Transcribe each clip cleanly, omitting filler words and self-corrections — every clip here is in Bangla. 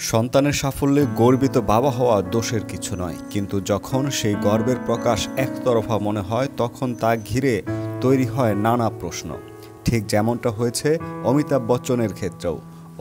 সন্তানের সাফল্যে গর্বিত বাবা হওয়া দোষের কিছু নয়, কিন্তু যখন সেই গর্বের প্রকাশ একতরফা মনে হয় তখন তা ঘিরে তৈরি হয় নানা প্রশ্ন। ঠিক যেমনটা হয়েছে অমিতাভ বচ্চনের ক্ষেত্রেও।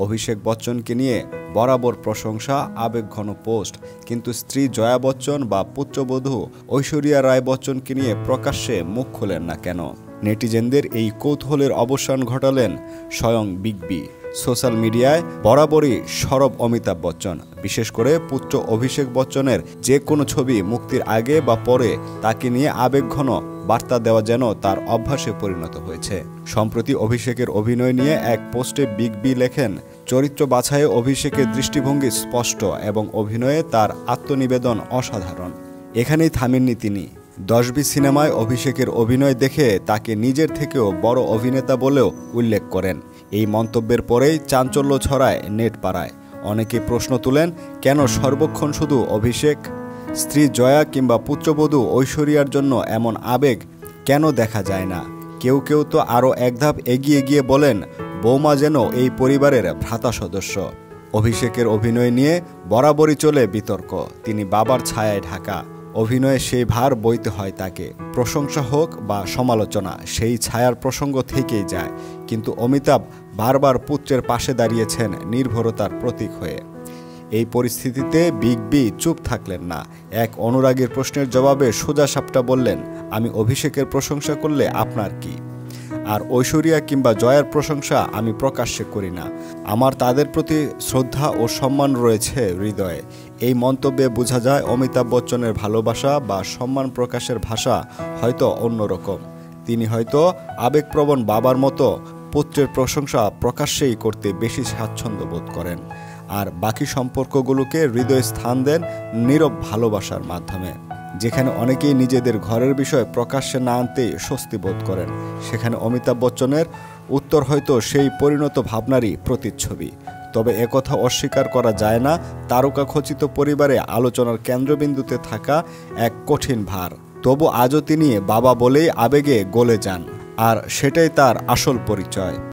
অভিষেক বচ্চনকে নিয়ে বরাবর প্রশংসা, আবেগঘন পোস্ট, কিন্তু স্ত্রী জয়া বচ্চন বা পুত্রবধূ ঐশ্বরিয়া রায় বচ্চনকে নিয়ে প্রকাশ্যে মুখ খোলেন না কেন? নেটিজেনদের এই কৌতূহলের অবসান ঘটালেন স্বয়ং বিগ বি। সোশ্যাল মিডিয়ায় বরাবরই সরব অমিতাভ বচ্চন, বিশেষ করে পুত্র অভিষেক বচ্চনের যে কোনো ছবি মুক্তির আগে বা পরে তাকে নিয়ে আবেগঘন বার্তা দেওয়া যেন তার অভ্যাসে পরিণত হয়েছে। সম্প্রতি অভিষেকের অভিনয় নিয়ে এক পোস্টে বিগ বি লেখেন, চরিত্র বাছাইয়ে অভিষেকের দৃষ্টিভঙ্গি স্পষ্ট এবং অভিনয়ে তার আত্মনিবেদন অসাধারণ। এখানেই থামেননি তিনি। 10B সিনেমায় অভিষেকের অভিনয় দেখে তাকে নিজের থেকেও বড় অভিনেতা বলেও উল্লেখ করেন। এই মন্তব্যের পরেই চাঞ্চল্য ছড়ায় নেট পাড়ায়। অনেকে প্রশ্ন তুলেন, কেন সর্বক্ষণ শুধু অভিষেক? স্ত্রী জয়া কিংবা পুত্রবধূ ঐশ্বরিয়ার জন্য এমন আবেগ কেন দেখা যায় না? কেউ কেউ তো আরও এক ধাপ এগিয়ে গিয়ে বলেন, বৌমা যেন এই পরিবারের ভ্রাতা সদস্য। অভিষেকের অভিনয় নিয়ে বরাবরই চলে বিতর্ক। তিনি বাবার ছায়ায় ঢাকা। অভিনয়ে সেই ভার বইতে হয় তাকে। প্রশংসা হোক বা সমালোচনা, সেই ছায়ার প্রসঙ্গ থেকেই যায়। কিন্তু অমিতাভ বারবার পুত্রের পাশে দাঁড়িয়েছেন নির্ভরতার প্রতীক হয়ে। এই পরিস্থিতিতে বিগ বি চুপ থাকলেন না। এক অনুরাগীর প্রশ্নের জবাবে সোজাসাপটা বললেন, আমি অভিষেকের প্রশংসা করলে আপনার কি? আর ঐশ্বরিয়া কিংবা জয়ার প্রশংসা আমি প্রকাশ্যে করি না। আমার তাদের প্রতি শ্রদ্ধা ও সম্মান রয়েছে হৃদয়ে। এই মন্তব্যে বোঝা যায় অমিতাভ বচ্চনের ভালোবাসা বা সম্মান প্রকাশের ভাষা হয়তো অন্যরকম। তিনি হয়তো আবেগপ্রবণ বাবার মতো পুত্রের প্রশংসা প্রকাশ্যেই করতে বেশি স্বাচ্ছন্দ্য বোধ করেন, আর বাকি সম্পর্কগুলোকে হৃদয়ে স্থান দেন নীরব ভালোবাসার মাধ্যমে। যেখানে অনেকেই নিজেদের ঘরের বিষয় প্রকাশ্যে না আনতেই স্বস্তি বোধ করেন, সেখানে অমিতাভ বচ্চনের উত্তর হয়তো সেই পরিণত ভাবনারই প্রতিচ্ছবি। তবে একথা অস্বীকার করা যায় না, তারকাখচিত পরিবারে আলোচনার কেন্দ্রবিন্দুতে থাকা এক কঠিন ভার। তবু আজও তিনি বাবা বলেই আবেগে গলে যান, আর সেটাই তার আসল পরিচয়।